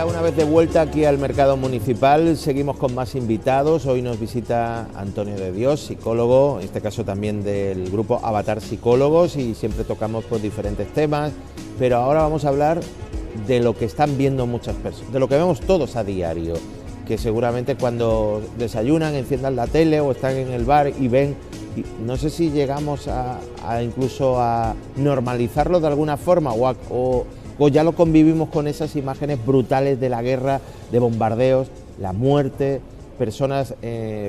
una vez de vuelta aquí al Mercado Municipal, seguimos con más invitados. Hoy nos visita Antonio de Dios, psicólogo, en este caso también del grupo Avatar Psicólogos, y siempre tocamos pues diferentes temas, pero ahora vamos a hablar de lo que están viendo muchas personas, de lo que vemos todos a diario, que seguramente cuando desayunan, enciendan la tele o están en el bar y ven, y no sé si llegamos a incluso a normalizarlo de alguna forma o ya lo convivimos con esas imágenes brutales de la guerra, de bombardeos, la muerte, personas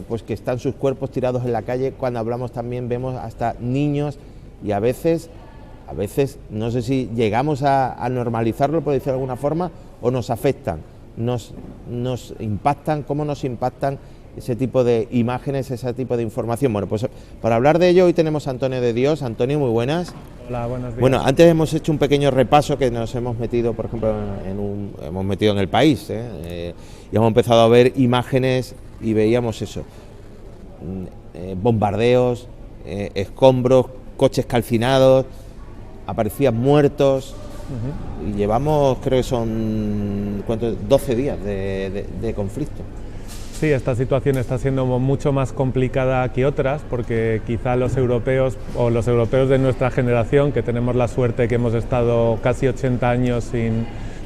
pues que están sus cuerpos tirados en la calle. Cuando hablamos también vemos hasta niños y a veces no sé si llegamos a normalizarlo, por decirlo de alguna forma, o nos afectan, nos impactan. ¿Cómo nos impactan ese tipo de imágenes, ese tipo de información? Bueno, pues para hablar de ello hoy tenemos a Antonio de Dios. Antonio, muy buenas. Hola, buenos días. Bueno, antes hemos hecho un pequeño repaso que nos hemos metido, por ejemplo, hemos metido en El País, y hemos empezado a ver imágenes y veíamos eso, bombardeos, escombros, coches calcinados, aparecían muertos. Y llevamos, creo que son 12 días de conflicto. Sí, esta situación está siendo mucho más complicada que otras, porque quizá los europeos de nuestra generación, que tenemos la suerte que hemos estado casi 80 años sin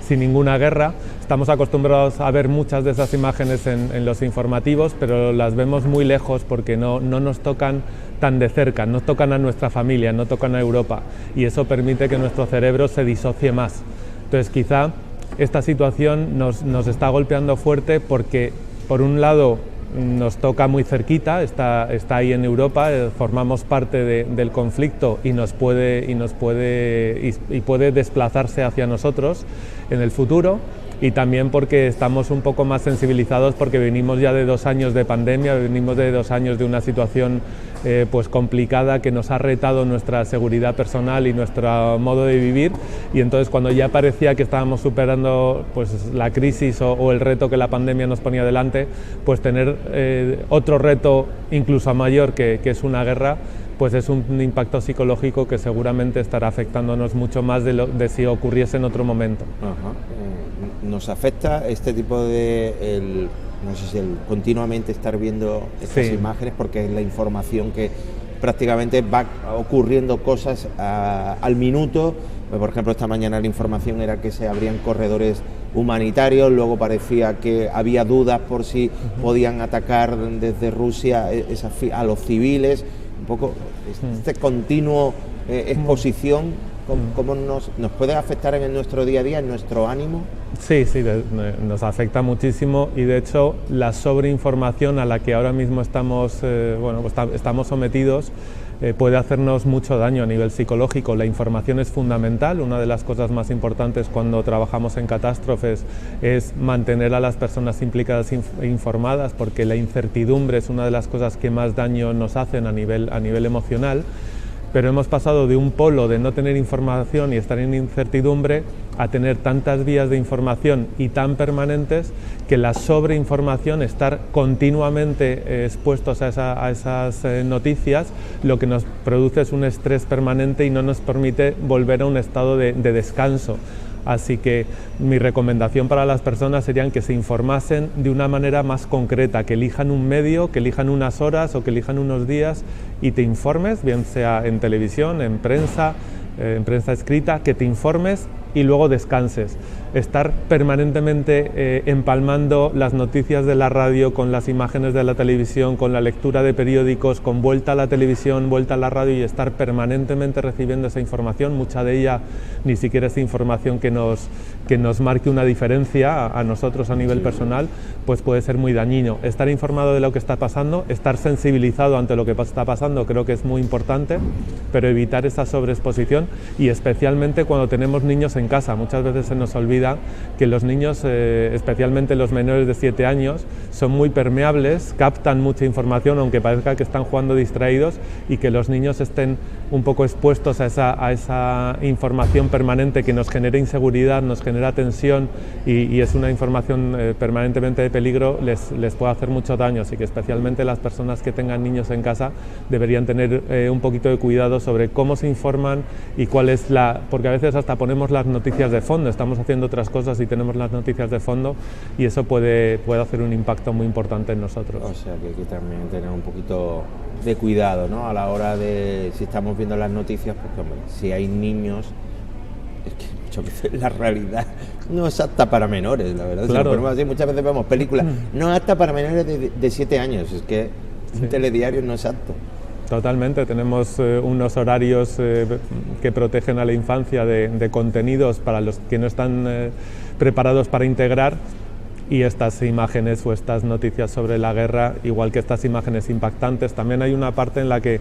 ninguna guerra, estamos acostumbrados a ver muchas de esas imágenes en los informativos, pero las vemos muy lejos porque no nos tocan tan de cerca, no tocan a nuestra familia, no tocan a Europa, y eso permite que nuestro cerebro se disocie más. Entonces quizá esta situación nos está golpeando fuerte porque, por un lado, nos toca muy cerquita, está ahí en Europa, formamos parte del conflicto y puede desplazarse hacia nosotros en el futuro, y también porque estamos un poco más sensibilizados porque venimos ya de 2 años de pandemia, venimos de 2 años de una situación pues complicada que nos ha retado nuestra seguridad personal y nuestro modo de vivir, y entonces cuando ya parecía que estábamos superando pues la crisis o el reto que la pandemia nos ponía delante, pues tener otro reto incluso mayor que es una guerra, pues es un impacto psicológico que seguramente estará afectándonos mucho más de si ocurriese en otro momento. Nos afecta este tipo de no sé si continuamente estar viendo estas imágenes, porque es la información que prácticamente va ocurriendo cosas al minuto. Por ejemplo, esta mañana la información era que se abrían corredores humanitarios, luego parecía que había dudas por si podían atacar desde Rusia a los civiles. Un poco este continuo exposición, ¿cómo nos puede afectar en nuestro día a día, en nuestro ánimo? Sí, nos afecta muchísimo, y de hecho la sobreinformación a la que ahora mismo estamos sometidos puede hacernos mucho daño a nivel psicológico. La información es fundamental. Una de las cosas más importantes cuando trabajamos en catástrofes es mantener a las personas implicadas informadas, porque la incertidumbre es una de las cosas que más daño nos hacen a nivel emocional. Pero hemos pasado de un polo de no tener información y estar en incertidumbre a tener tantas vías de información y tan permanentes que la sobreinformación, estar continuamente expuestos a esas noticias, lo que nos produce es un estrés permanente y no nos permite volver a un estado de descanso. Así que mi recomendación para las personas sería que se informasen de una manera más concreta, que elijan un medio, que elijan unas horas o que elijan unos días y te informes, bien sea en televisión, en prensa escrita, que te informes y luego descanses. Estar permanentemente empalmando las noticias de la radio con las imágenes de la televisión, con la lectura de periódicos, con vuelta a la televisión, vuelta a la radio, y estar permanentemente recibiendo esa información, mucha de ella ni siquiera es información que nos marque una diferencia a nosotros a nivel personal, pues puede ser muy dañino. Estar informado de lo que está pasando, estar sensibilizado ante lo que está pasando, creo que es muy importante, pero evitar esa sobreexposición, y especialmente cuando tenemos niños en casa. Muchas veces se nos olvida que los niños, especialmente los menores de 7 años, son muy permeables, captan mucha información aunque parezca que están jugando distraídos, y que los niños estén un poco expuestos a esa información permanente que nos genera inseguridad, nos genera tensión y es una información permanentemente de peligro, les puede hacer mucho daño. Así que especialmente las personas que tengan niños en casa deberían tener un poquito de cuidado sobre cómo se informan y cuál es porque a veces hasta ponemos las noticias de fondo, estamos haciendo otras cosas y tenemos las noticias de fondo y eso puede hacer un impacto muy importante en nosotros. O sea que hay que también tener un poquito de cuidado, ¿no? A la hora de, si estamos viendo las noticias, porque hombre, si hay niños, es que muchas veces la realidad no es apta para menores, la verdad. Claro. Si lo ponemos así, muchas veces vemos películas, no es apta para menores de 7 años, es que un telediario no es apto. Totalmente, tenemos unos horarios que protegen a la infancia de contenidos para los que no están preparados para integrar, y estas imágenes o estas noticias sobre la guerra, igual que estas imágenes impactantes, también hay una parte en la que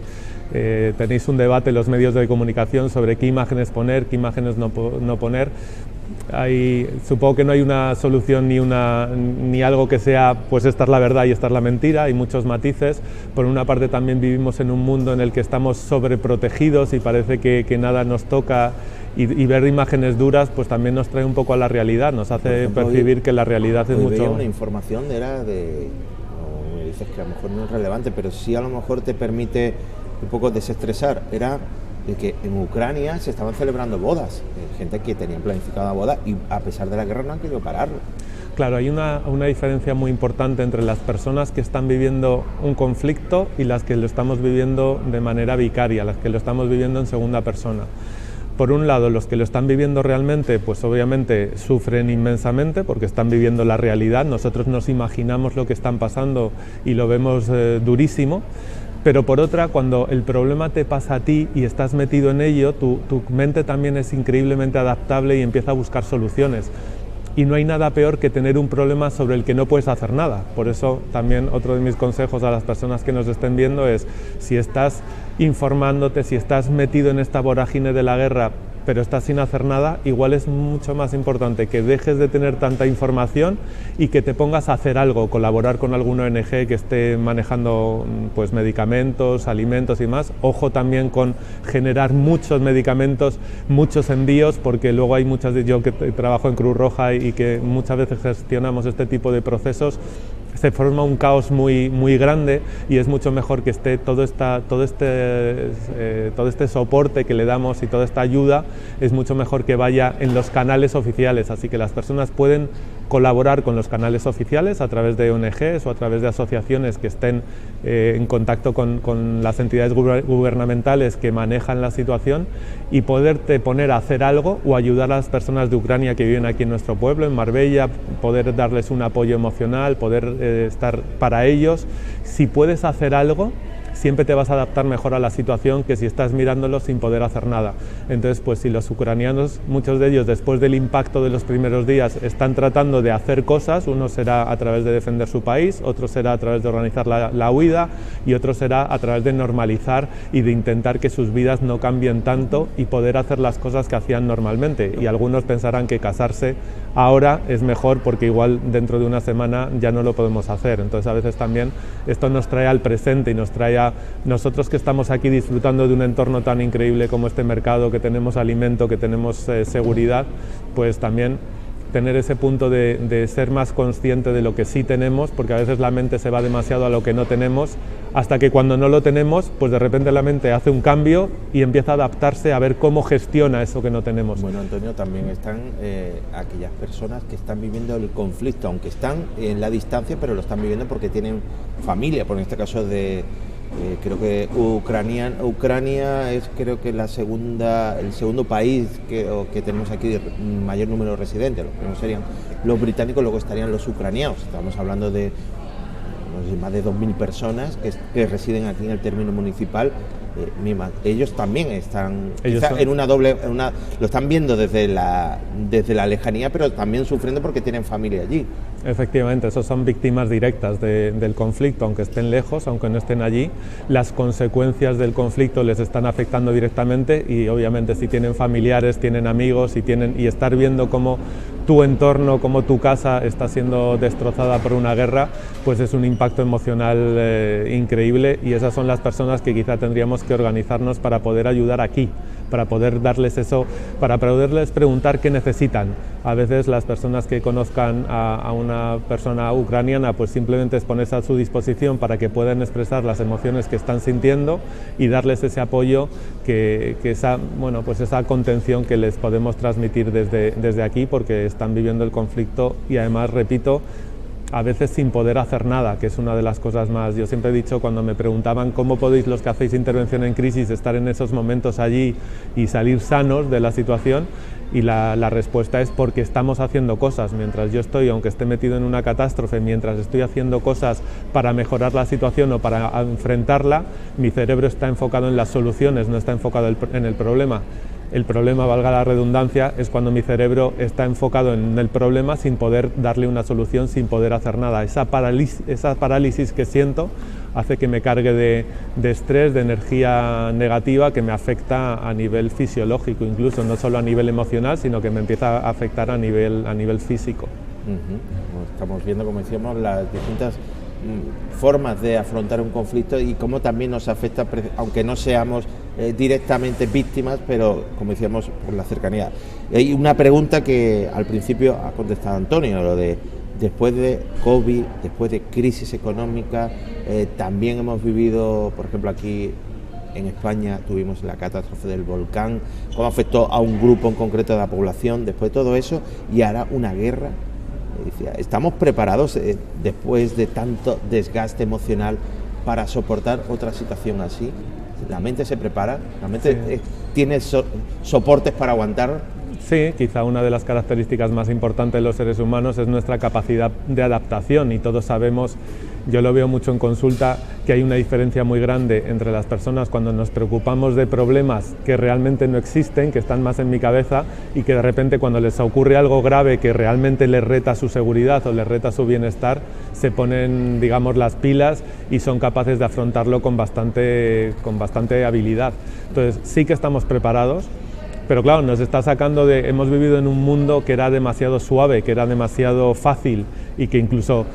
tenéis un debate en los medios de comunicación sobre qué imágenes poner, qué imágenes no poner. Supongo que no hay una solución ni algo que sea, pues esta es la verdad y esta es la mentira, hay muchos matices. Por una parte también vivimos en un mundo en el que estamos sobreprotegidos y parece que nada nos toca, y ver imágenes duras pues también nos trae un poco a la realidad, nos hace percibir que la realidad es mucho... Veía una información no me dices que a lo mejor no es relevante, pero sí a lo mejor te permite un poco desestresar, era de que en Ucrania se estaban celebrando bodas, gente que tenía planificada boda y a pesar de la guerra no han querido pararlo. Claro, hay una diferencia muy importante entre las personas que están viviendo un conflicto y las que lo estamos viviendo de manera vicaria, las que lo estamos viviendo en segunda persona. Por un lado, los que lo están viviendo realmente, pues obviamente sufren inmensamente porque están viviendo la realidad. Nosotros nos imaginamos lo que están pasando y lo vemos durísimo. Pero por otra, cuando el problema te pasa a ti y estás metido en ello, tu mente también es increíblemente adaptable y empieza a buscar soluciones. Y no hay nada peor que tener un problema sobre el que no puedes hacer nada. Por eso también otro de mis consejos a las personas que nos estén viendo es, si estás informándote, si estás metido en esta vorágine de la guerra, pero estás sin hacer nada, igual es mucho más importante que dejes de tener tanta información y que te pongas a hacer algo, colaborar con alguna ONG que esté manejando pues medicamentos, alimentos y más. Ojo también con generar muchos medicamentos, muchos envíos, porque luego hay yo que trabajo en Cruz Roja y que muchas veces gestionamos este tipo de procesos, se forma un caos muy grande y es mucho mejor que esté todo este soporte que le damos y toda esta ayuda, es mucho mejor que vaya en los canales oficiales, así que las personas pueden colaborar con los canales oficiales a través de ONGs o a través de asociaciones que estén en contacto con las entidades gubernamentales que manejan la situación y poderte poner a hacer algo o ayudar a las personas de Ucrania que viven aquí en nuestro pueblo, en Marbella, poder darles un apoyo emocional, poder estar para ellos. Si puedes hacer algo, siempre te vas a adaptar mejor a la situación que si estás mirándolo sin poder hacer nada. Entonces, pues si los ucranianos, muchos de ellos después del impacto de los primeros días, están tratando de hacer cosas, uno será a través de defender su país, otro será a través de organizar la huida y otro será a través de normalizar y de intentar que sus vidas no cambien tanto y poder hacer las cosas que hacían normalmente. Y algunos pensarán que casarse ahora es mejor porque igual dentro de una semana ya no lo podemos hacer. Entonces a veces también esto nos trae al presente y nos trae a nosotros que estamos aquí disfrutando de un entorno tan increíble como este mercado, que tenemos alimento, que tenemos seguridad, pues también tener ese punto de ser más consciente de lo que sí tenemos, porque a veces la mente se va demasiado a lo que no tenemos, hasta que cuando no lo tenemos, pues de repente la mente hace un cambio y empieza a adaptarse a ver cómo gestiona eso que no tenemos. Bueno, Antonio, también están aquellas personas que están viviendo el conflicto, aunque están en la distancia, pero lo están viviendo porque tienen familia, por en este caso creo que Ucrania es creo que el segundo país que tenemos aquí de mayor número de residentes. Los primeros serían los británicos, luego estarían los ucranianos. Estamos hablando de más de 2.000 personas que residen aquí en el término municipal. Ellos también están en una doble, lo están viendo desde la lejanía, pero también sufriendo porque tienen familia allí. Efectivamente, esos son víctimas directas del conflicto, aunque estén lejos, aunque no estén allí. Las consecuencias del conflicto les están afectando directamente y obviamente si tienen familiares, tienen amigos y estar viendo cómo tu entorno, cómo tu casa está siendo destrozada por una guerra, pues es un impacto emocional increíble, y esas son las personas que quizá tendríamos tenemos que organizarnos para poder ayudar aquí, para poder darles eso, para poderles preguntar qué necesitan. A veces las personas que conozcan a una persona ucraniana, pues simplemente es ponerse a su disposición para que puedan expresar las emociones que están sintiendo y darles ese apoyo, esa contención que les podemos transmitir desde aquí, porque están viviendo el conflicto y además, repito, a veces sin poder hacer nada, que es una de las cosas más. Yo siempre he dicho, cuando me preguntaban cómo podéis los que hacéis intervención en crisis estar en esos momentos allí y salir sanos de la situación, y la respuesta es porque estamos haciendo cosas. Mientras yo estoy, aunque esté metido en una catástrofe, mientras estoy haciendo cosas para mejorar la situación o para enfrentarla, mi cerebro está enfocado en las soluciones, no está enfocado en el problema. El problema, valga la redundancia, es cuando mi cerebro está enfocado en el problema sin poder darle una solución, sin poder hacer nada. Esa parálisis que siento hace que me cargue de estrés, de energía negativa, que me afecta a nivel fisiológico, incluso no solo a nivel emocional, sino que me empieza a afectar a nivel físico. Estamos viendo, como decíamos, las distintas formas de afrontar un conflicto y cómo también nos afecta, aunque no seamos directamente víctimas, pero como decíamos, por la cercanía. Hay una pregunta que al principio ha contestado Antonio, lo de después de COVID, después de crisis económica, también hemos vivido, por ejemplo, aquí en España tuvimos la catástrofe del volcán, cómo afectó a un grupo en concreto de la población, después de todo eso, y ahora una guerra. ¿Estamos preparados después de tanto desgaste emocional para soportar otra situación así? ¿La mente se prepara? ¿La mente tiene soportes para aguantar? Sí, quizá una de las características más importantes de los seres humanos es nuestra capacidad de adaptación, y todos sabemos, yo lo veo mucho en consulta, que hay una diferencia muy grande entre las personas cuando nos preocupamos de problemas que realmente no existen, que están más en mi cabeza, y que de repente cuando les ocurre algo grave que realmente les reta su seguridad o les reta su bienestar, se ponen, digamos, las pilas y son capaces de afrontarlo con bastante habilidad. Entonces sí que estamos preparados. Pero claro, nos está sacando hemos vivido en un mundo que era demasiado suave, que era demasiado fácil y que incluso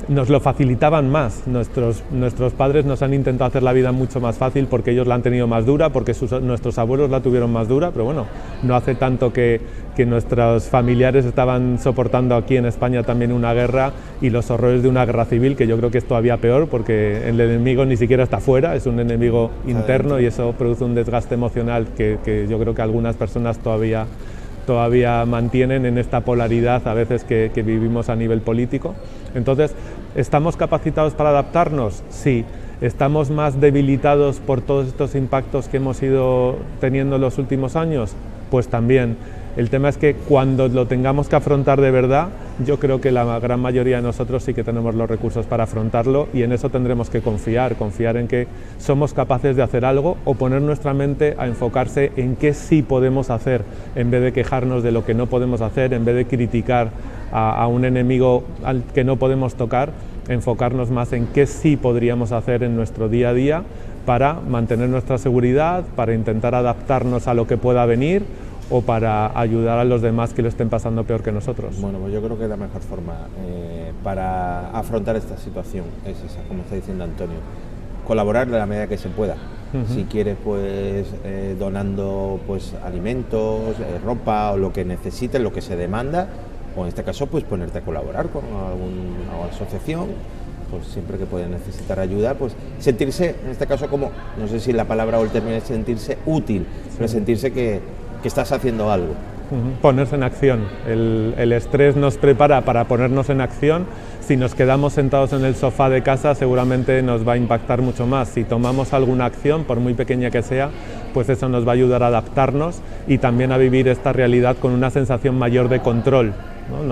nos lo facilitaban más. Nuestros padres nos han intentado hacer la vida mucho más fácil porque ellos la han tenido más dura, porque nuestros abuelos la tuvieron más dura, pero bueno, no hace tanto que nuestros familiares estaban soportando aquí en España también una guerra y los horrores de una guerra civil, que yo creo que es todavía peor porque el enemigo ni siquiera está fuera, es un enemigo interno y eso produce un desgaste emocional que yo creo que algunas personas todavía mantienen en esta polaridad a veces que vivimos a nivel político. Entonces, ¿estamos capacitados para adaptarnos? Sí. ¿Estamos más debilitados por todos estos impactos que hemos ido teniendo en los últimos años? Pues también. El tema es que cuando lo tengamos que afrontar de verdad, yo creo que la gran mayoría de nosotros sí que tenemos los recursos para afrontarlo, y en eso tendremos que confiar en que somos capaces de hacer algo, o poner nuestra mente a enfocarse en qué sí podemos hacer, en vez de quejarnos de lo que no podemos hacer, en vez de criticar a un enemigo al que no podemos tocar, enfocarnos más en qué sí podríamos hacer en nuestro día a día para mantener nuestra seguridad, para intentar adaptarnos a lo que pueda venir, o para ayudar a los demás que lo estén pasando peor que nosotros. Bueno, pues yo creo que la mejor forma para afrontar esta situación es esa, como está diciendo Antonio, colaborar de la medida que se pueda. Si quieres, pues donando pues alimentos, ropa o lo que necesites, lo que se demanda, o en este caso pues ponerte a colaborar con alguna asociación, pues siempre que puedas necesitar ayuda, pues sentirse, en este caso, como, no sé si la palabra o el término es sentirse útil, pero sentirse que estás haciendo algo. Ponerse en acción. El estrés nos prepara para ponernos en acción. Si nos quedamos sentados en el sofá de casa, seguramente nos va a impactar mucho más. Si tomamos alguna acción, por muy pequeña que sea, pues eso nos va a ayudar a adaptarnos y también a vivir esta realidad con una sensación mayor de control, ¿no?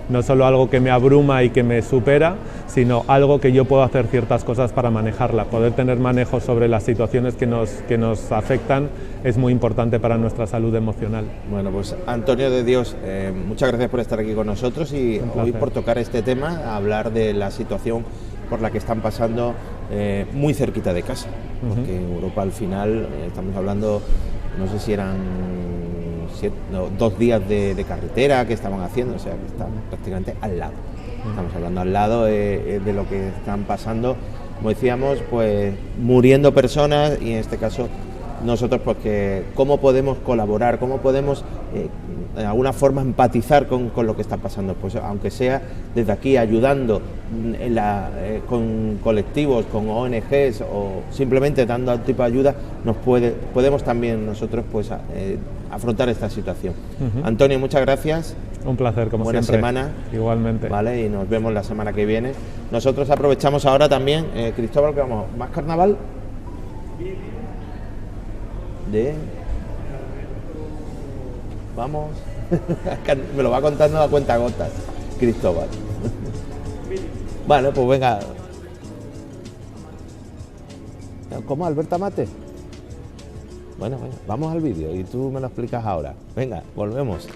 No solo algo que me abruma y que me supera, sino algo que yo puedo hacer ciertas cosas para manejarla. Poder tener manejo sobre las situaciones que nos afectan es muy importante para nuestra salud emocional. Bueno, pues Antonio de Dios, muchas gracias por estar aquí con nosotros y hoy por tocar este tema, hablar de la situación por la que están pasando muy cerquita de casa, porque en Europa al final estamos hablando, no sé si eran 2 días de carretera que estaban haciendo, o sea, que están prácticamente al lado. Estamos hablando al lado de lo que están pasando como decíamos, pues muriendo personas, y en este caso nosotros, pues que cómo podemos colaborar, cómo podemos de alguna forma empatizar con lo que está pasando, pues aunque sea desde aquí ayudando con colectivos, con ONGs o simplemente dando algún tipo de ayuda, podemos también nosotros pues afrontar esta situación. Antonio, muchas gracias. Un placer, como Buena siempre. Buena semana. Igualmente. Vale, y nos vemos la semana que viene. Nosotros aprovechamos ahora también, Cristóbal, que vamos, ¿más carnaval? Vamos. Me lo va contando a cuentagotas, Cristóbal. Bueno, pues venga. ¿Cómo, Alberto Amate? Bueno, venga, vamos al vídeo y tú me lo explicas ahora. Venga, volvemos.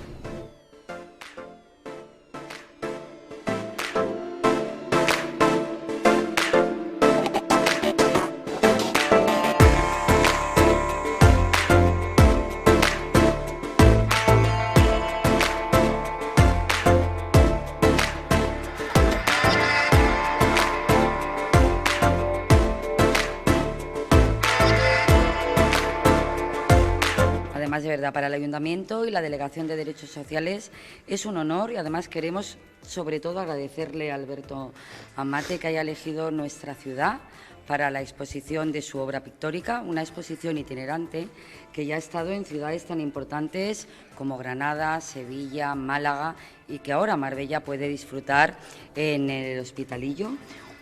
De verdad, para el Ayuntamiento y la Delegación de Derechos Sociales es un honor, y además queremos sobre todo agradecerle a Alberto Amate que haya elegido nuestra ciudad para la exposición de su obra pictórica, una exposición itinerante que ya ha estado en ciudades tan importantes como Granada, Sevilla, Málaga, y que ahora Marbella puede disfrutar en el Hospitalillo.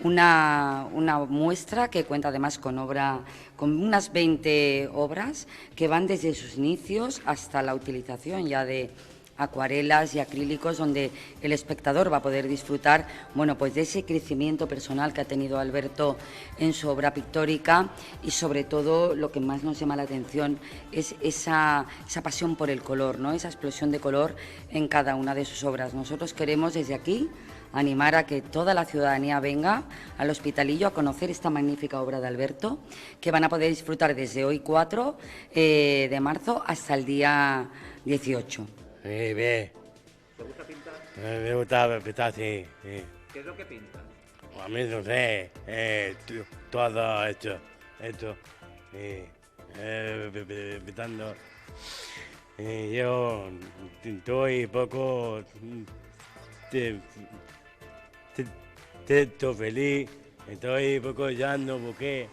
Una muestra que cuenta además con unas 20 obras que van desde sus inicios hasta la utilización ya de acuarelas y acrílicos, donde el espectador va a poder disfrutar, bueno, pues de ese crecimiento personal que ha tenido Alberto en su obra pictórica, y sobre todo lo que más nos llama la atención es esa pasión por el color, ¿no? Esa explosión de color en cada una de sus obras. Nosotros queremos desde aquí animar a que toda la ciudadanía venga al Hospitalillo a conocer esta magnífica obra de Alberto, que van a poder disfrutar desde hoy 4 de marzo hasta el día 18. Sí, bien. ¿Te gusta pintar? Me gusta pintar, sí. ¿Qué es lo que pintas? A mí no sé, todo esto, pintando. Yo estoy poco estoy feliz, estoy poco llorando porque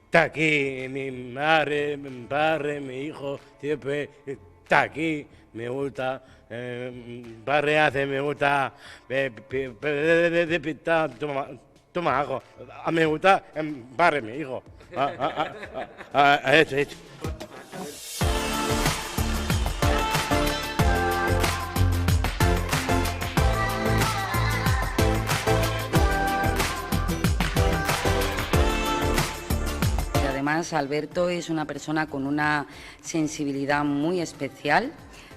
está aquí mi madre, mi padre, mi hijo, siempre está aquí, me gusta, padre hace, me gusta pintar, toma algo, me gusta, padre, mi hijo, eso. Además, Alberto es una persona con una sensibilidad muy especial,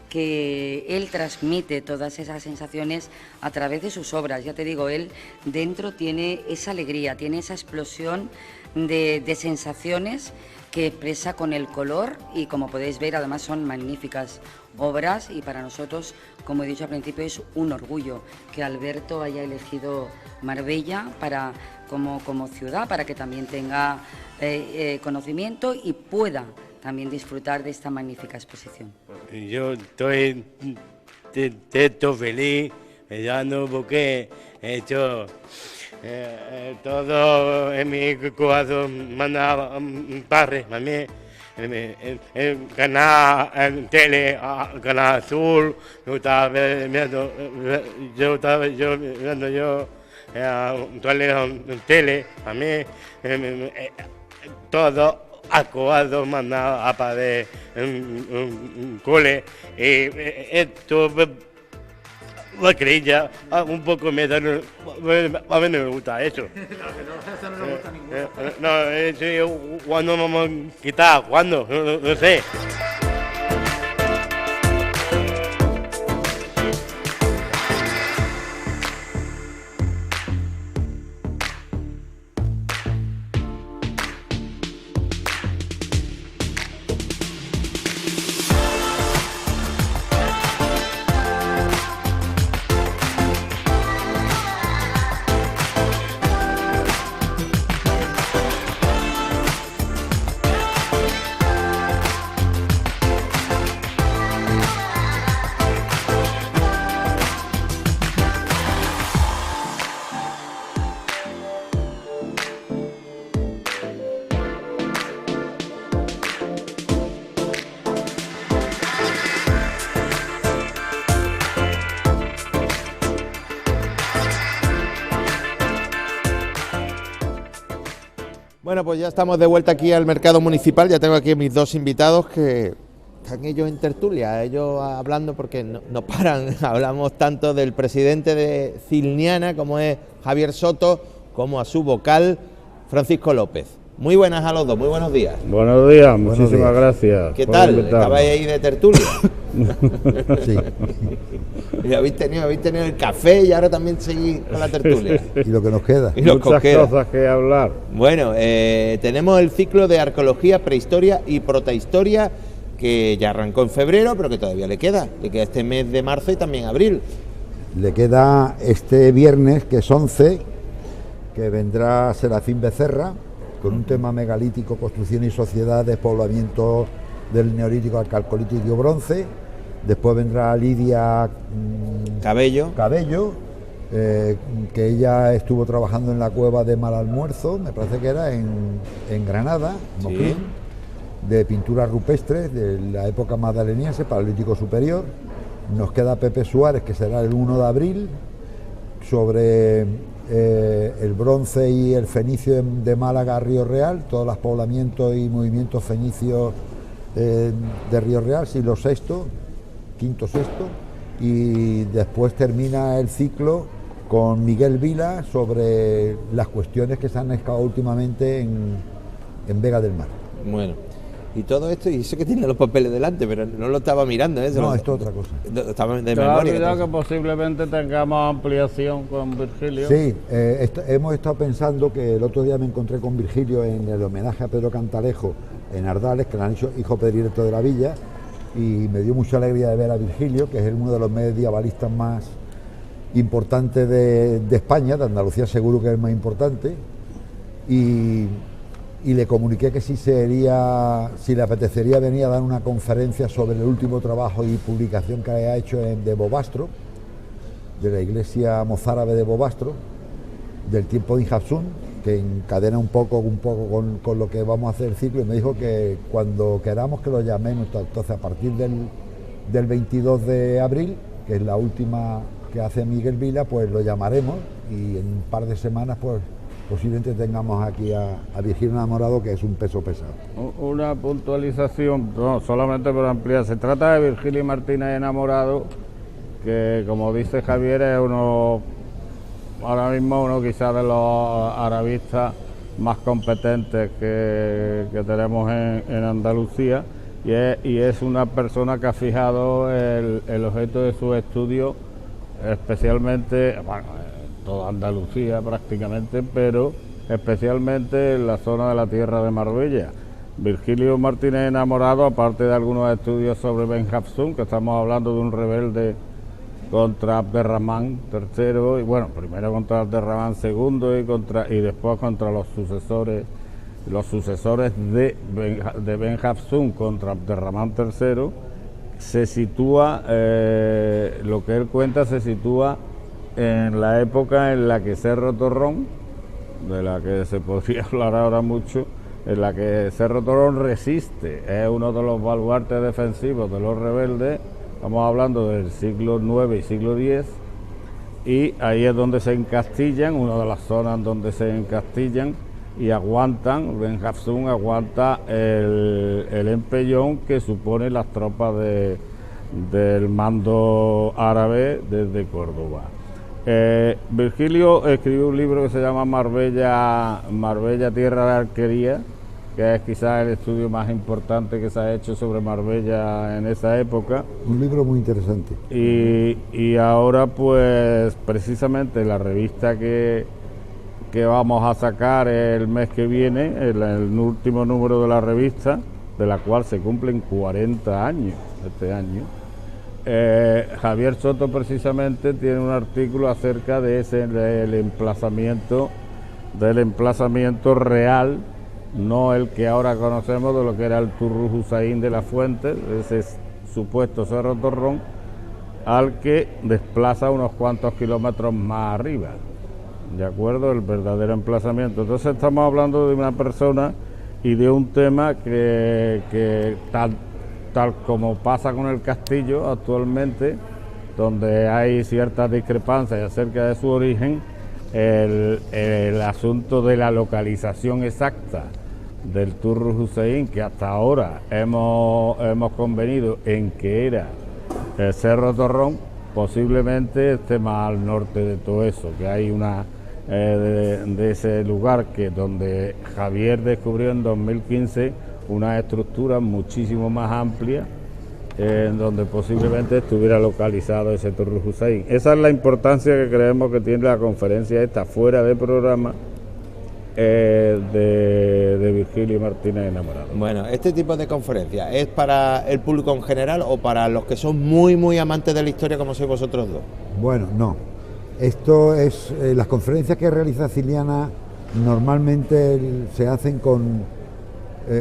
que él transmite todas esas sensaciones a través de sus obras. Ya te digo, él dentro tiene esa alegría, tiene esa explosión de sensaciones que expresa con el color, y como podéis ver, además son magníficas obras, y para nosotros, como he dicho al principio, es un orgullo que Alberto haya elegido Marbella como ciudad, para que también tenga conocimiento y pueda también disfrutar de esta magnífica exposición. Yo estoy feliz, no porque he hecho todo en mi corazón, manda padre, mami, el canal, en tele, canal azul, yo estaba viendo tele, a mí, todo acabado, mandado a padre un cole, y esto la crilla un poco me da, a mí no me gusta eso. Eso no le gusta a ninguno. Cuando vamos a quitar, cuando, no sé. Bueno, pues ya estamos de vuelta aquí al mercado municipal. Ya tengo aquí a mis dos invitados que están ellos en tertulia, ellos hablando porque no paran. Hablamos tanto del presidente de Cilniana, como es Javier Soto, como a su vocal, Francisco López. Muy buenas a los dos, muy buenos días. Buenos días, muchísimas gracias. ¿Qué tal? ¿Estabais ahí de tertulia? Sí. Y habéis tenido el café y ahora también seguís con la tertulia. Y lo que nos queda. Y lo que os Muchas queda. cosas que hablar. Bueno, tenemos el ciclo de arqueología, prehistoria y protohistoria que ya arrancó en febrero, pero que todavía le queda este mes de marzo y también abril. Le queda este viernes, que es 11, que vendrá Serafín Becerra, con un tema megalítico, construcción y sociedad, despoblamiento del neolítico al calcolítico bronce. Después vendrá Lidia Cabello, que ella estuvo trabajando en la cueva de Malalmuerzo, me parece que era en Granada, Sí. Moclín, de pinturas rupestres de la época magdaleniense, Paleolítico Superior. Nos queda Pepe Suárez, que será el 1 de abril, sobre el bronce y el fenicio de Málaga a Río Real, todos los poblamientos y movimientos fenicios de Río Real, siglo VI, quinto, sexto, y después termina el ciclo con Miguel Vila sobre las cuestiones que se han excavado últimamente en Vega del Mar. bueno, y todo esto, y eso que tiene los papeles delante, pero no lo estaba mirando, ¿eh? No, esto es otra cosa. Estaba de Te has memoria. olvidado que posiblemente tengamos ampliación con Virgilio. Sí, hemos estado pensando que el otro día me encontré con Virgilio en el homenaje a Pedro Cantalejo en Ardales, que le han hecho hijo predilecto de la villa, y me dio mucha alegría de ver a Virgilio, que es uno de los medievalistas más importantes de España, de Andalucía seguro que es el más importante, y le comuniqué que si le apetecería venir a dar una conferencia sobre el último trabajo y publicación que ha hecho de Bobastro, de la iglesia mozárabe de Bobastro, del tiempo de Injapsun, que encadena un poco con lo que vamos a hacer el ciclo, y me dijo que cuando queramos que lo llamemos. Entonces, a partir del 22 de abril, que es la última que hace Miguel Vila, pues lo llamaremos, y en un par de semanas pues posiblemente tengamos aquí a Virgilio Enamorado, que es un peso pesado. Una puntualización, no, solamente por ampliar. Se trata de Virgilio Martínez Enamorado, que como dice Javier es ahora mismo uno quizás de los arabistas más competentes que tenemos en Andalucía, y es una persona que ha fijado el objeto de su estudio, especialmente, bueno, toda Andalucía prácticamente, pero especialmente en la zona de la tierra de Marbella. Virgilio Martínez Enamorado, aparte de algunos estudios sobre Ben Hafsun, que estamos hablando de un rebelde contra Abderramán III, y bueno, primero contra Abderramán II y después contra los sucesores de Ben Hafsun contra Abderramán III, se sitúa, lo que él cuenta se sitúa en la época en la que Cerro Torrón, de la que se podría hablar ahora mucho, en la que Cerro Torrón resiste, es uno de los baluartes defensivos de los rebeldes. Estamos hablando del siglo IX y siglo X, y ahí es donde se encastillan, una de las zonas donde se encastillan y aguantan. Ben Hafsun aguanta el empellón que supone las tropas del mando árabe desde Córdoba. Virgilio escribió un libro que se llama Marbella, Tierra de Arquería, que es quizás el estudio más importante que se ha hecho sobre Marbella en esa época. Un libro muy interesante. Y ahora pues precisamente la revista que vamos a sacar el mes que viene, el último número de la revista, de la cual se cumplen 40 años este año. Javier Soto precisamente tiene un artículo acerca del emplazamiento real, no el que ahora conocemos de lo que era el Turru Hussain de la Fuente, ese supuesto Cerro Torrón, al que desplaza unos cuantos kilómetros más arriba, ¿de acuerdo? El verdadero emplazamiento. Entonces estamos hablando de una persona y de un tema que tal como pasa con el castillo actualmente, donde hay ciertas discrepancias acerca de su origen, el asunto de la localización exacta del Turrus Hussein, que hasta ahora hemos convenido en que era el Cerro Torrón, posiblemente esté más al norte de todo eso, que hay una de ese lugar que donde Javier descubrió en 2015 una estructura muchísimo más amplia, en donde posiblemente estuviera localizado ese Turrus Hussein. Esa es la importancia que creemos que tiene la conferencia esta fuera de programa de Virgilio Martínez Enamorado. Bueno, ¿este tipo de conferencias es para el público en general o para los que son muy amantes de la historia como sois vosotros dos? Bueno, no. Esto es, las conferencias que realiza Ciliana normalmente se hacen con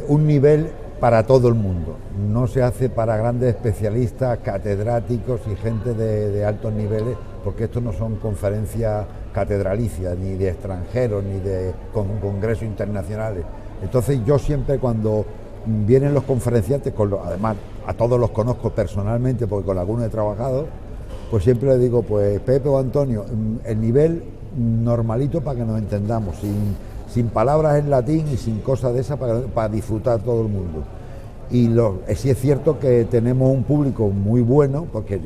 un nivel para todo el mundo. No se hace para grandes especialistas, catedráticos y gente de altos niveles, porque esto no son conferencias catedralicias, ni de extranjeros, ni de congresos internacionales. Entonces yo siempre cuando vienen los conferenciantes, además a todos los conozco personalmente porque con algunos he trabajado, pues siempre le digo, pues Pepe o Antonio, el nivel normalito para que nos entendamos, sin palabras en latín y sin cosas de esas para disfrutar todo el mundo. Y sí es cierto que tenemos un público muy bueno, porque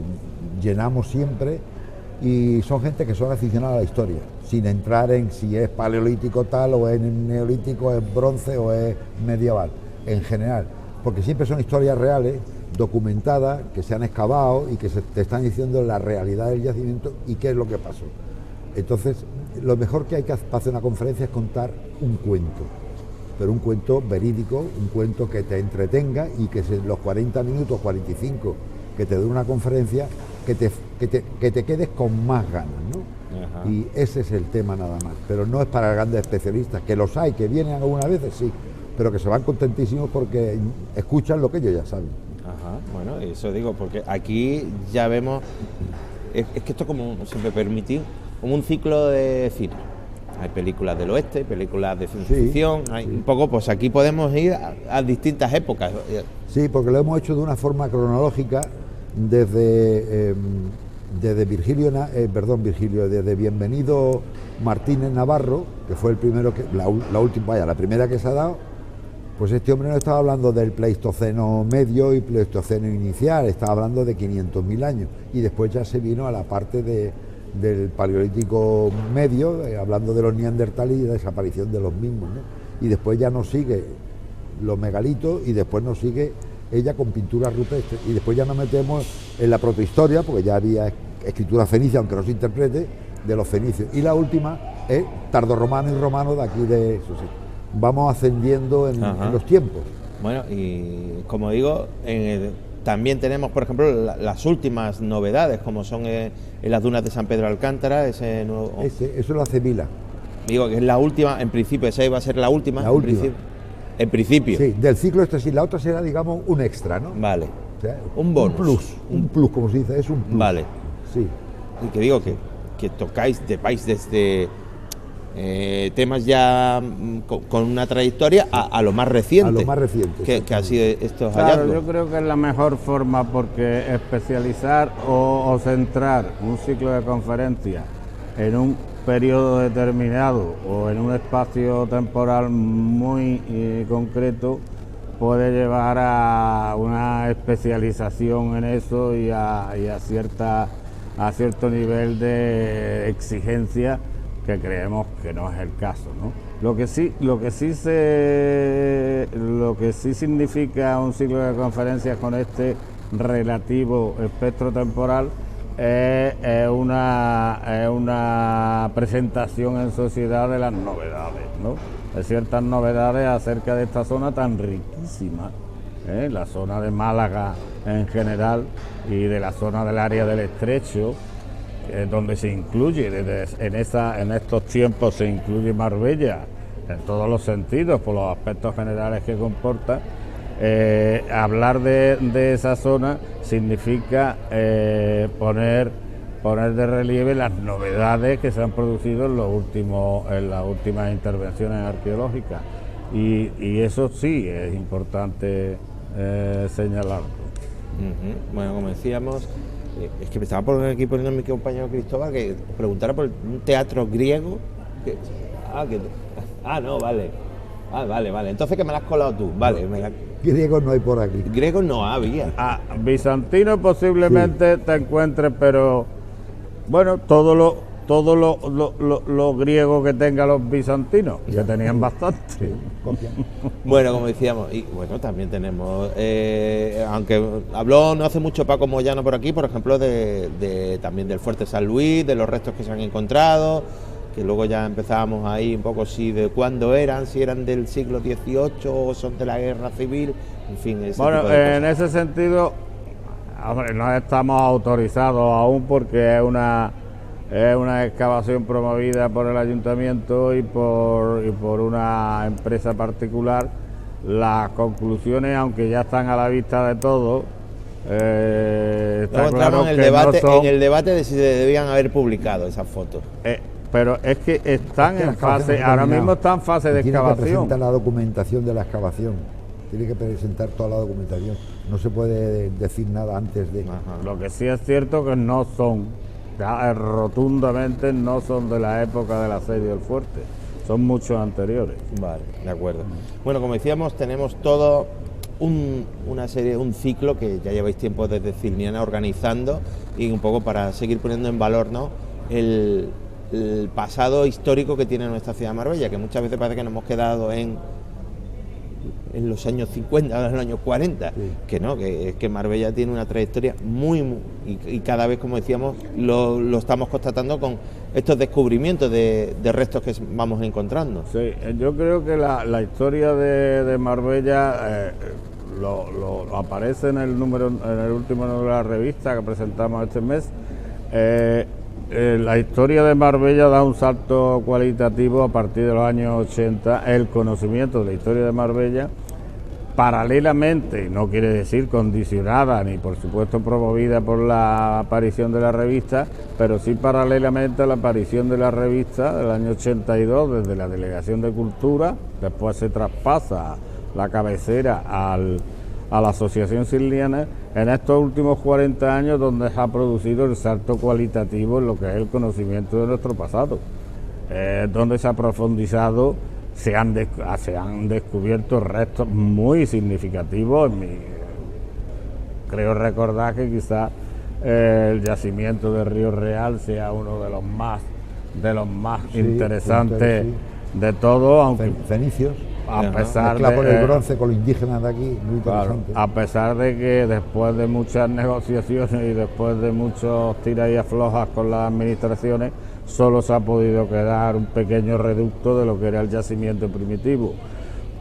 llenamos siempre, y son gente que son aficionados a la historia, sin entrar en si es paleolítico tal, o es neolítico, es bronce o es medieval, en general, porque siempre son historias reales, documentadas, que se han excavado y que te están diciendo la realidad del yacimiento y qué es lo que pasó. Entonces, lo mejor que hay que hacer en una conferencia es contar un cuento, pero un cuento verídico, un cuento que te entretenga y que los 40 minutos, 45 que te dure una conferencia, que te quedes con más ganas, ¿no? Ajá. Y ese es el tema nada más, pero no es para grandes especialistas, que los hay, que vienen algunas veces, sí, pero que se van contentísimos porque escuchan lo que ellos ya saben. Ajá, bueno, eso digo, porque aquí ya vemos, es que esto, como si me permitís, como un ciclo de cine. Hay películas del oeste, películas de ciencia ficción, hay un poco, pues aquí podemos ir a distintas épocas. Sí, porque lo hemos hecho de una forma cronológica desde desde Bienvenido Martínez Navarro, que fue el primero que, la primera que se ha dado. Pues este hombre no estaba hablando del Pleistoceno medio y Pleistoceno inicial, estaba hablando de 500.000 años, y después ya se vino a la parte del Paleolítico medio, hablando de los neandertales y de la desaparición de los mismos, ¿no? Y después ya nos sigue los megalitos y después nos sigue ella con pinturas rupestres, y después ya nos metemos en la protohistoria, porque ya había escritura fenicia, aunque no se interprete, de los fenicios, y la última es tardorromano y romano de aquí de eso, sí. Vamos ascendiendo en los tiempos. Bueno, y como digo, también tenemos, por ejemplo, las últimas novedades, como son en las dunas de San Pedro de Alcántara, eso lo hace Vila. Digo que es la última, en principio, esa iba a ser la última. La última. En principio. Sí, del ciclo este sí, la otra será, digamos, un extra, ¿no? Vale. O sea, un bonus. Un plus, como se dice, es un plus. Vale. Sí. Y que digo que tocáis, vais desde temas ya con una trayectoria a lo más reciente. A lo más reciente. Que ha sido estos hallazgos. Yo creo que es la mejor forma, porque especializar o centrar un ciclo de conferencias en un periodo determinado o en un espacio temporal muy concreto puede llevar a una especialización en eso y a cierto nivel de exigencia que creemos que no es el caso, ¿no? Lo que sí significa un ciclo de conferencias con este relativo espectro temporal es una presentación en sociedad de las novedades, ¿no? De ciertas novedades acerca de esta zona tan riquísima, la zona de Málaga en general y de la zona del área del Estrecho, donde se incluye, en estos tiempos se incluye Marbella en todos los sentidos, por los aspectos generales que comporta. Hablar de esa zona significa poner de relieve las novedades que se han producido en las últimas intervenciones arqueológicas, y eso sí es importante señalarlo. Bueno, como decíamos, Es que me estaba por aquí poniendo mi compañero Cristóbal que preguntara por un teatro griego. No, vale. Vale. Entonces que me la has colado tú. Vale. Griegos no hay por aquí. Griegos no había. Bizantino posiblemente te encuentres, pero bueno, todo lo griego que tengan los bizantinos, ya tenían bastante. Bueno, como decíamos, y bueno, también tenemos, aunque habló no hace mucho Paco Moyano por aquí, por ejemplo, también del Fuerte San Luis, de los restos que se han encontrado, que luego ya empezábamos ahí un poco de cuándo eran, si eran del siglo XVIII o son de la Guerra Civil, en fin. Bueno, en ese sentido, hombre, no estamos autorizados aún porque es una excavación promovida por el ayuntamiento y por una empresa particular. Las conclusiones, aunque ya están a la vista de todos, está claro en el que debate, no son, en el debate de si se debían haber publicado esas fotos. Pero es que están en fase, ahora mismo están en fase de excavación. Tiene que presentar la documentación de la excavación. Tiene que presentar toda la documentación. No se puede decir nada antes de. Ajá. Lo que sí es cierto que no son, rotundamente no son de la época del asedio del fuerte, son muchos anteriores. Vale, de acuerdo. Bueno, como decíamos, tenemos todo una serie, un ciclo que ya lleváis tiempo desde Cilniana organizando y un poco para seguir poniendo en valor, ¿no?, el pasado histórico que tiene nuestra ciudad de Marbella, que muchas veces parece que nos hemos quedado en los años 50, en los años 40, sí. Que no, que es que Marbella tiene una trayectoria y cada vez, como decíamos, lo estamos constatando con estos descubrimientos de restos que vamos encontrando. Sí, yo creo que la historia de Marbella lo aparece en el último número de la revista que presentamos este mes. La historia de Marbella da un salto cualitativo a partir de los años 80, el conocimiento de la historia de Marbella, paralelamente, no quiere decir condicionada ni por supuesto promovida por la aparición de la revista, pero sí paralelamente a la aparición de la revista del año 82 desde la Delegación de Cultura, después se traspasa la cabecera a la Asociación Cilniana, en estos últimos 40 años donde se ha producido el salto cualitativo en lo que es el conocimiento de nuestro pasado, donde se ha profundizado, se han descubierto restos muy significativos. Creo recordar que quizás el yacimiento de Río Real sea uno de los más sí, interesantes de todo, aunque fenicios. A pesar de por el bronce con los indígenas de aquí, muy interesante. Claro, a pesar de que después de muchas negociaciones y después de muchos tiras y aflojas con las administraciones, solo se ha podido quedar un pequeño reducto de lo que era el yacimiento primitivo.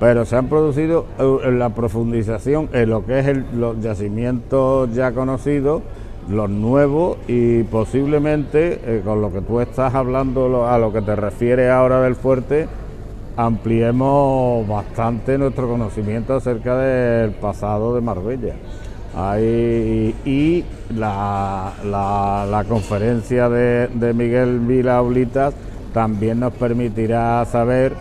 Pero se han producido en la profundización en lo que es los yacimientos ya conocidos, los nuevos, y posiblemente con lo que tú estás hablando, a lo que te refieres ahora del fuerte, ampliemos bastante nuestro conocimiento acerca del pasado de Marbella. Y la conferencia de Miguel Vila Oblitas también nos permitirá saber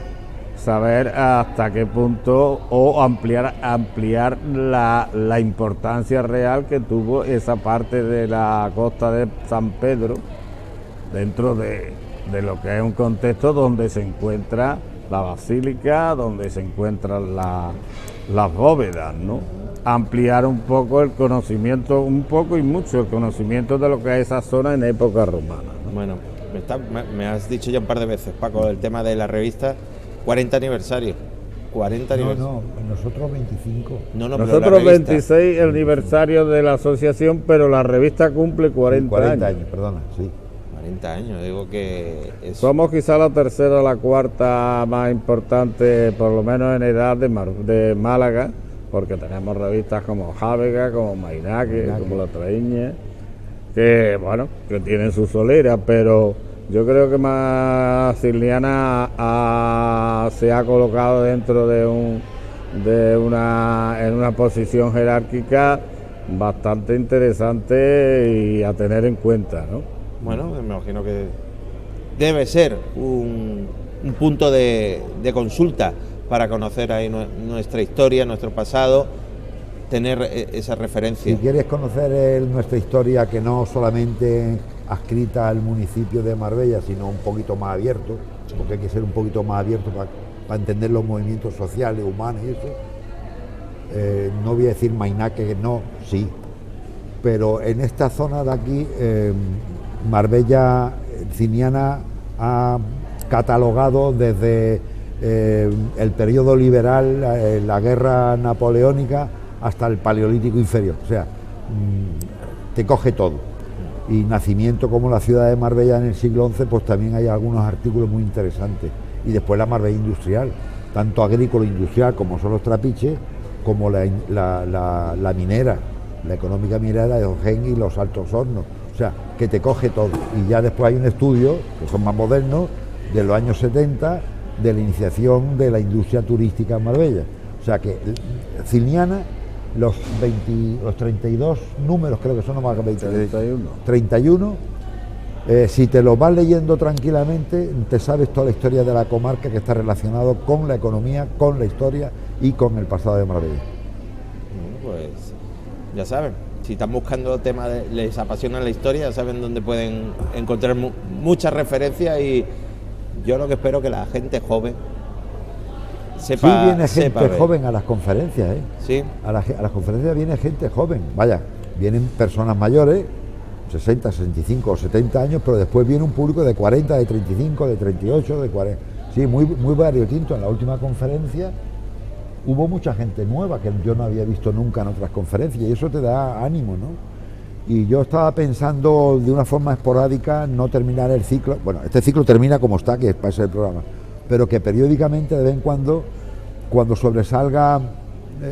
hasta qué punto o ampliar la importancia real que tuvo esa parte de la costa de San Pedro dentro de lo que es un contexto donde se encuentra la basílica, donde se encuentran las bóvedas, ¿no? Ampliar un poco el conocimiento, un poco y mucho el conocimiento de lo que es esa zona en época romana, ¿no? Bueno, me has dicho ya un par de veces, Paco, el tema de la revista, 40 aniversario. 40 aniversario. No, nosotros 25. Nosotros 26 aniversario de la asociación, pero la revista cumple 40 años. Perdona, sí. 40 años, digo que somos quizá la tercera o la cuarta más importante, por lo menos en edad, de Málaga, porque tenemos revistas como Jávega, como Mainaque, como La Traíña, que bueno, que tienen su solera, pero yo creo que más Cilniana se ha colocado dentro en una posición jerárquica bastante interesante y a tener en cuenta, ¿no? Bueno, me imagino que debe ser un punto de consulta para conocer ahí nuestra historia, nuestro pasado, tener esa referencia. Si quieres conocer nuestra historia, que no solamente adscrita al municipio de Marbella, sino un poquito más abierto, porque hay que ser un poquito más abierto para entender los movimientos sociales, humanos y eso. No voy a decir Mainá, que no, sí, pero en esta zona de aquí, Marbella Ciniana ha catalogado desde el periodo liberal, la guerra napoleónica, hasta el paleolítico inferior, o sea, te coge todo. Y nacimiento como la ciudad de Marbella en el siglo XI, pues también hay algunos artículos muy interesantes. Y después la Marbella industrial, tanto agrícola e industrial como son los trapiches, como la minera, la económica minera de Ojén y los altos hornos, o sea, que te coge todo. Y ya después hay un estudio, que son más modernos, de los años 70, de la iniciación de la industria turística en Marbella. O sea que Ciniana, los 32 números, creo que son nomás 31, si te los vas leyendo tranquilamente, te sabes toda la historia de la comarca, que está relacionado con la economía, con la historia y con el pasado de Marbella. Pues ya saben, si están buscando temas, les apasiona la historia, ya saben dónde pueden encontrar muchas referencias, y yo lo que espero que la gente joven sepa. Sí, viene gente joven a las conferencias, ¿eh? Sí. A las conferencias viene gente joven, vaya, vienen personas mayores, 60, 65 o 70 años, pero después viene un público de 40, de 35, de 38, de 40. Sí, muy variopinto. En la última conferencia hubo mucha gente nueva que yo no había visto nunca en otras conferencias, y eso te da ánimo, ¿no? Y yo estaba pensando de una forma esporádica no terminar el ciclo. Bueno, este ciclo termina como está, que es para ese programa, pero que periódicamente, de vez en cuando sobresalga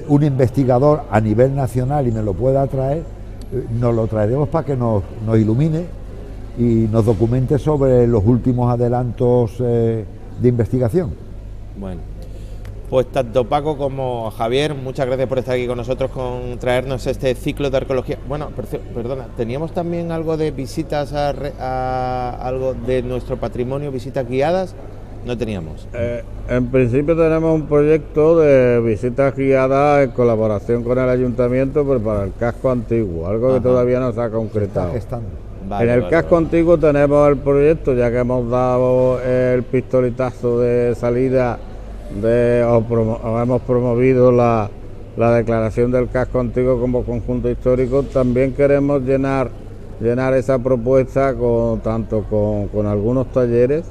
un investigador a nivel nacional y me lo pueda traer, nos lo traeremos para que nos ilumine y nos documente sobre los últimos adelantos de investigación. Bueno, pues tanto Paco como Javier, muchas gracias por estar aquí con nosotros, con traernos este ciclo de arqueología. Bueno, perdona, teníamos también algo de visitas a algo de nuestro patrimonio, visitas guiadas. No teníamos. En principio tenemos un proyecto de visitas guiadas en colaboración con el ayuntamiento, pero para el casco antiguo, algo que todavía no se ha concretado. En el casco antiguo tenemos el proyecto, ya que hemos dado el pistoletazo de salida, hemos promovido la declaración del casco antiguo como conjunto histórico. También queremos llenar esa propuesta tanto con algunos talleres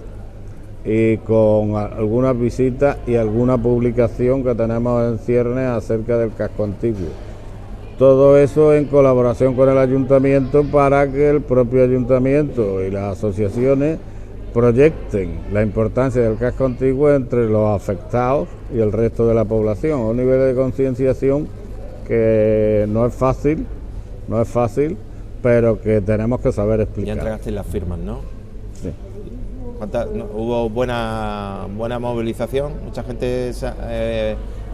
y con algunas visitas y alguna publicación que tenemos en ciernes acerca del casco antiguo. Todo eso en colaboración con el ayuntamiento, para que el propio ayuntamiento y las asociaciones proyecten la importancia del casco antiguo entre los afectados y el resto de la población, a un nivel de concienciación que no es fácil, pero que tenemos que saber explicar. Ya entregasteis las firmas, ¿no? Sí. Hubo buena movilización, mucha gente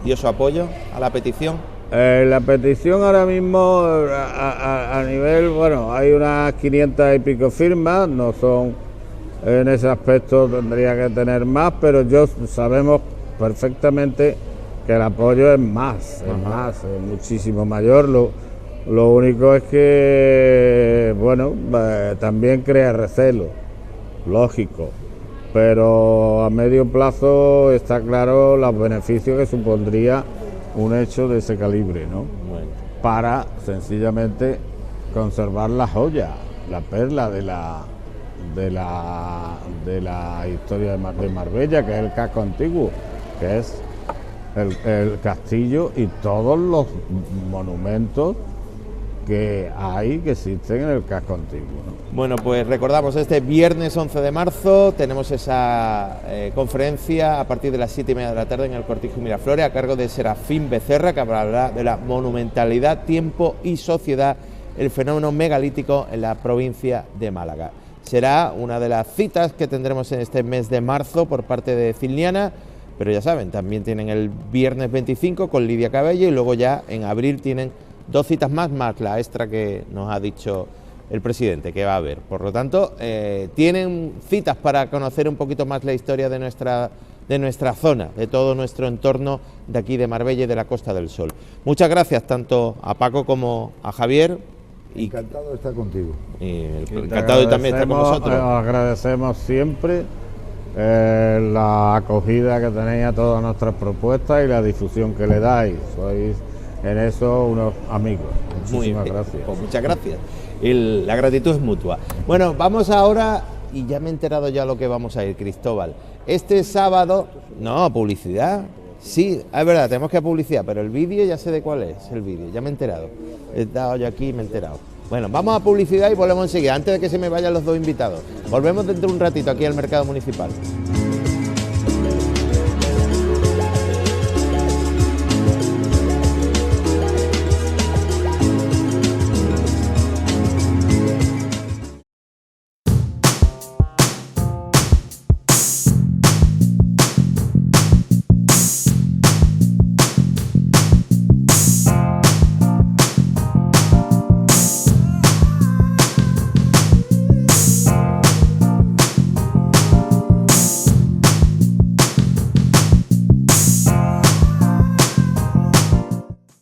dio su apoyo a la petición. La petición ahora mismo a nivel, bueno, hay unas 500 y pico firmas, no son, en ese aspecto tendría que tener más, pero sabemos perfectamente que el apoyo es muchísimo mayor. Lo único es que, bueno, también crea recelo, lógico, pero a medio plazo está claro los beneficios que supondría un hecho de ese calibre, ¿no? Bueno. Para sencillamente conservar la joya, la perla de la historia de Marbella, que es el casco antiguo, que es el castillo y todos los monumentos que existen en el casco antiguo, ¿no? Bueno, pues recordamos, este viernes 11 de marzo tenemos esa conferencia a partir de las 7:30 de la tarde en el Cortijo Miraflores, a cargo de Serafín Becerra, que hablará de la monumentalidad, tiempo y sociedad, el fenómeno megalítico en la provincia de Málaga. Será una de las citas que tendremos en este mes de marzo por parte de Ciniana, pero ya saben, también tienen el viernes 25 con Lidia Cabello, y luego ya en abril tienen 2 citas más la extra que nos ha dicho el presidente que va a haber. Por lo tanto, tienen citas para conocer un poquito más la historia de nuestra de nuestra zona, de todo nuestro entorno de aquí de Marbella y de la Costa del Sol. Muchas gracias tanto a Paco como a Javier. Encantado de estar contigo. Y encantado de también estar con nosotros. Agradecemos siempre la acogida que tenéis a todas nuestras propuestas y la difusión que le dais. Sois en eso unos amigos. Muchísimas gracias. Pues muchas gracias. La gratitud es mutua. Bueno, vamos ahora, y ya me he enterado ya lo que vamos a ir, Cristóbal. Este sábado, no, publicidad. Sí, es verdad, tenemos que publicidad, pero el vídeo ya sé de cuál es el vídeo, ya me he enterado. He estado yo aquí y me he enterado. Bueno, vamos a publicidad y volvemos enseguida, antes de que se me vayan los dos invitados. Volvemos dentro de un ratito aquí al Mercado Municipal.